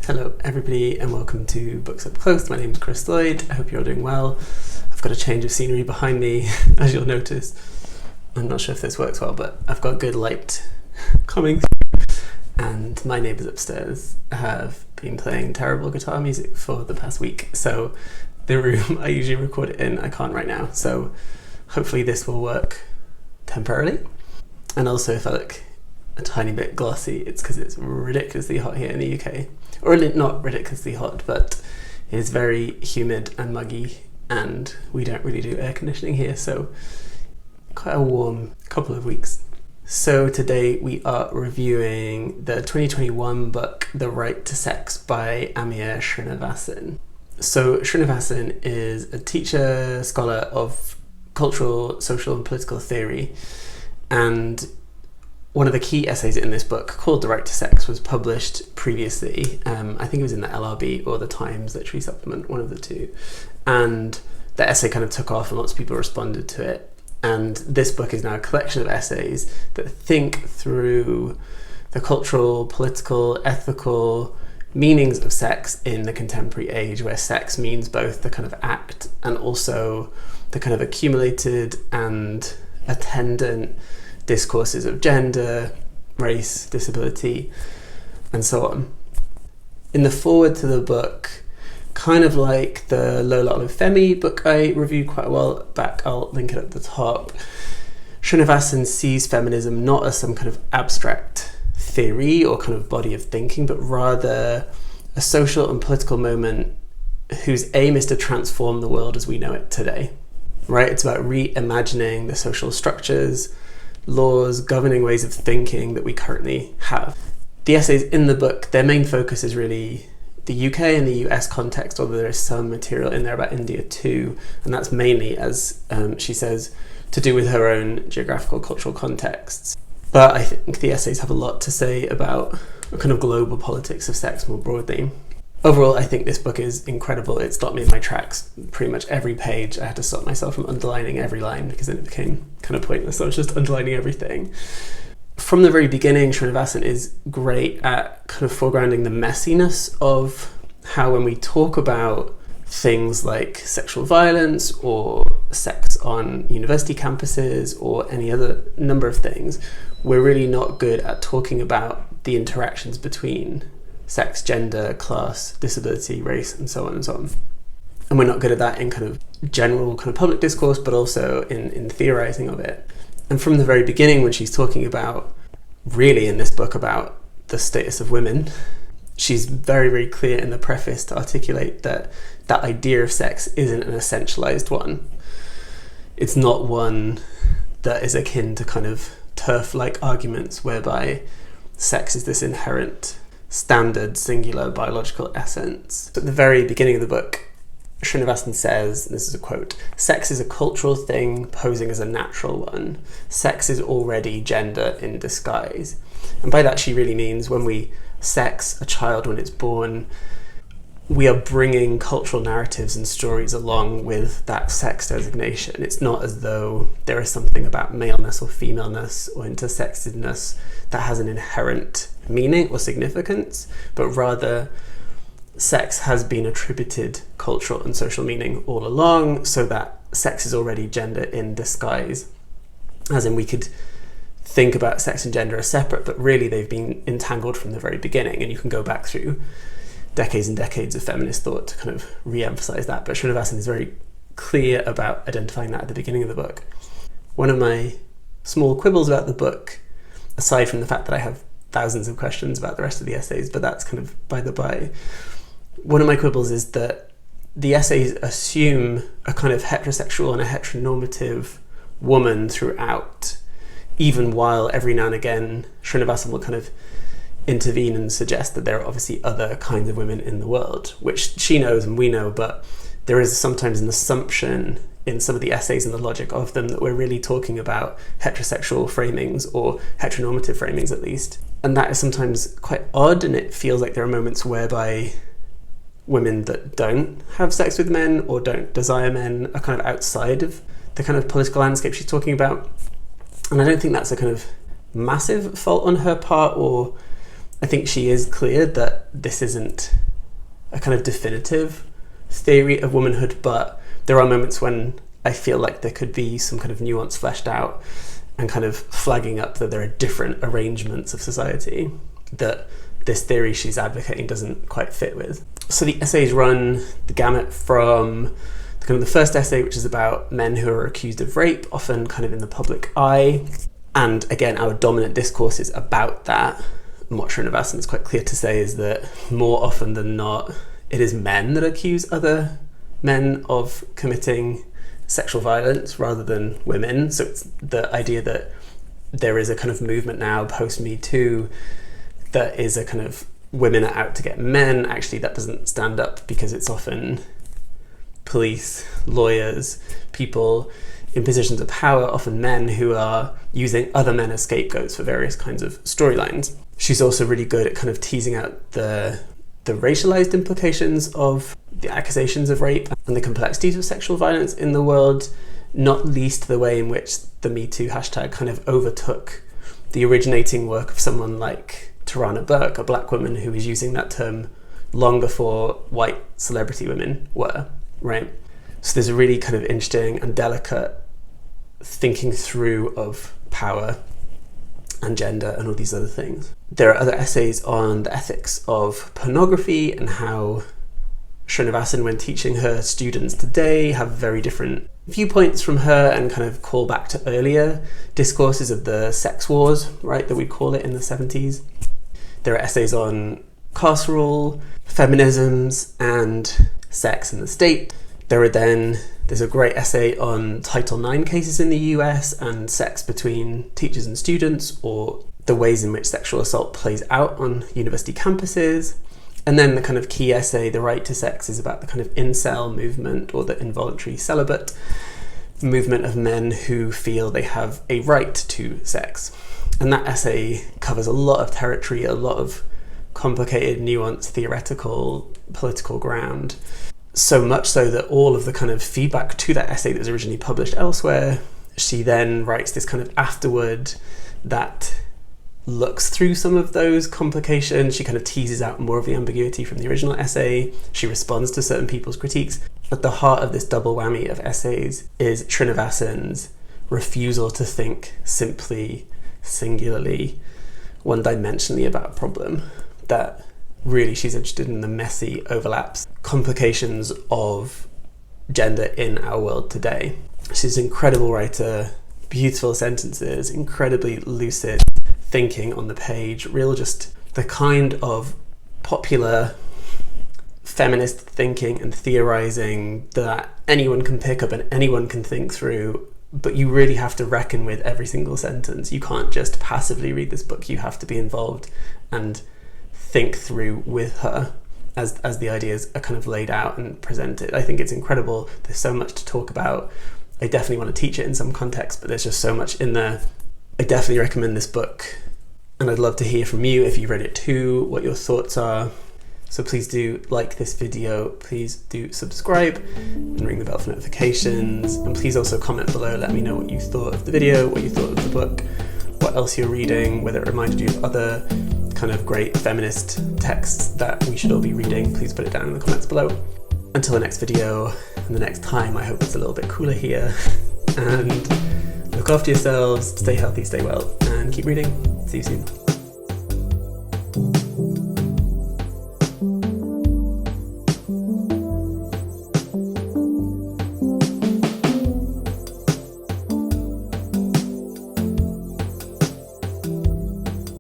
Hello everybody and welcome to Books Up Close. My name is Chris Lloyd. I hope you're all doing well. I've got a change of scenery behind me, as you'll notice. I'm not sure if this works well, but I've got good light coming through, and my neighbours upstairs have been playing terrible guitar music for the past week, so the room I usually record it in, I can't right now, so hopefully this will work temporarily. And also, if I look a tiny bit glossy, it's because it's ridiculously hot here in the UK. Or not ridiculously hot, but it's very humid and muggy, and we don't really do air conditioning here, so quite a warm couple of weeks. So today we are reviewing the 2021 book The Right to Sex by Amia Srinivasan. So Srinivasan is a teacher, scholar of cultural, social and political theory, and one of the key essays in this book, called The Right to Sex, was published previously. I think it was in the LRB or the Times Literary Supplement, one of the two. And the essay kind of took off and lots of people responded to it. And this book is now a collection of essays that think through the cultural, political, ethical meanings of sex in the contemporary age, where sex means both the kind of act and also the kind of accumulated and attendant discourses of gender, race, disability, and so on. In the foreword to the book, kind of like the Lola Olive Femi book I reviewed quite a while back, I'll link it at the top, Srinivasan sees feminism not as some kind of abstract theory or kind of body of thinking, but rather a social and political moment whose aim is to transform the world as we know it today. Right? It's about reimagining the social structures, laws, governing ways of thinking that we currently have. The essays in the book, their main focus is really the UK and the US context, although there is some material in there about India too, and that's mainly, as she says, to do with her own geographical cultural contexts. But I think the essays have a lot to say about a kind of global politics of sex more broadly. Overall, I think this book is incredible. It stopped me in my tracks pretty much every page. I had to stop myself from underlining every line because then it became kind of pointless. So I was just underlining everything. From the very beginning, Srinivasan is great at kind of foregrounding the messiness of how, when we talk about things like sexual violence or sex on university campuses or any other number of things, we're really not good at talking about the interactions between sex, gender, class, disability, race, and so on and so on. And we're not good at that in kind of general kind of public discourse, but also in theorizing of it. And from the very beginning, when she's talking about, really in this book, about the status of women, she's very, very clear in the preface to articulate that that idea of sex isn't an essentialized one. It's not one that is akin to kind of turf-like arguments whereby sex is this inherent standard, singular, biological essence. At the very beginning of the book, Srinivasan says, and this is a quote, "Sex is a cultural thing posing as a natural one. Sex is already gender in disguise." And by that she really means when we sex a child when it's born, we are bringing cultural narratives and stories along with that sex designation. It's not as though there is something about maleness or femaleness or intersexedness that has an inherent meaning or significance, but rather sex has been attributed cultural and social meaning all along, so that sex is already gender in disguise. As in, we could think about sex and gender as separate, but really they've been entangled from the very beginning, and you can go back through decades and decades of feminist thought to kind of re-emphasize that. But Srinivasan is very clear about identifying that at the beginning of the book. One of my small quibbles about the book, aside from the fact that I have thousands of questions about the rest of the essays, but that's kind of by the by, one of my quibbles is that the essays assume a kind of heterosexual and a heteronormative woman throughout, even while every now and again Srinivasan will kind of intervene and suggest that there are obviously other kinds of women in the world, which she knows and we know, but there is sometimes an assumption in some of the essays and the logic of them that we're really talking about heterosexual framings, or heteronormative framings at least. And that is sometimes quite odd, and it feels like there are moments whereby women that don't have sex with men or don't desire men are kind of outside of the kind of political landscape she's talking about. And I don't think that's a kind of massive fault on her part or I think she is clear that this isn't a kind of definitive theory of womanhood, but there are moments when I feel like there could be some kind of nuance fleshed out and kind of flagging up that there are different arrangements of society that this theory she's advocating doesn't quite fit with. So the essays run the gamut from the first essay, which is about men who are accused of rape, often kind of in the public eye. And again, our dominant discourse is about that. And what Srinivasan is quite clear to say is that more often than not, it is men that accuse other men of committing sexual violence rather than women. So it's the idea that there is a kind of movement now post Me Too that is a kind of women are out to get men. Actually, that doesn't stand up because it's often police, lawyers, people in positions of power, often men, who are using other men as scapegoats for various kinds of storylines. She's also really good at kind of teasing out the racialized implications of the accusations of rape and the complexities of sexual violence in the world, not least the way in which the Me Too hashtag kind of overtook the originating work of someone like Tarana Burke, a black woman who was using that term long before white celebrity women were, right? So there's a really kind of interesting and delicate thinking through of power and gender and all these other things. There are other essays on the ethics of pornography and how Srinivasan, when teaching her students today, have very different viewpoints from her and kind of call back to earlier discourses of the sex wars, right, that we call it in the 70s. There are essays on carceral, feminisms, and sex and the state. There's a great essay on Title IX cases in the US and sex between teachers and students, or the ways in which sexual assault plays out on university campuses. And then the kind of key essay, The Right to Sex, is about the kind of incel movement, or the involuntary celibate movement of men who feel they have a right to sex. And that essay covers a lot of territory, a lot of complicated, nuanced, theoretical, political ground. So much so that all of the kind of feedback to that essay that was originally published elsewhere, she then writes this kind of afterword that looks through some of those complications. She kind of teases out more of the ambiguity from the original essay. She responds to certain people's critiques. At the heart of this double whammy of essays is Srinivasan's refusal to think simply, singularly, one-dimensionally about a problem. That really she's interested in the messy overlaps, complications of gender in our world today. She's an incredible writer, beautiful sentences, incredibly lucid thinking on the page, real just the kind of popular feminist thinking and theorizing that anyone can pick up and anyone can think through, but you really have to reckon with every single sentence. You can't just passively read this book, you have to be involved and think through with her as the ideas are kind of laid out and presented. I think it's incredible. There's so much to talk about. I definitely want to teach it in some context, but there's just so much in there. I definitely recommend this book, and I'd love to hear from you if you read it too, what your thoughts are. So please do like this video, please do subscribe and ring the bell for notifications, and please also comment below, let me know what you thought of the video, what you thought of the book, what else you're reading, whether it reminded you of other kind of great feminist texts that we should all be reading. Please put it down in the comments below. Until the next video and the next time, I hope it's a little bit cooler here, and look after yourselves, stay healthy, stay well, and keep reading. See you soon.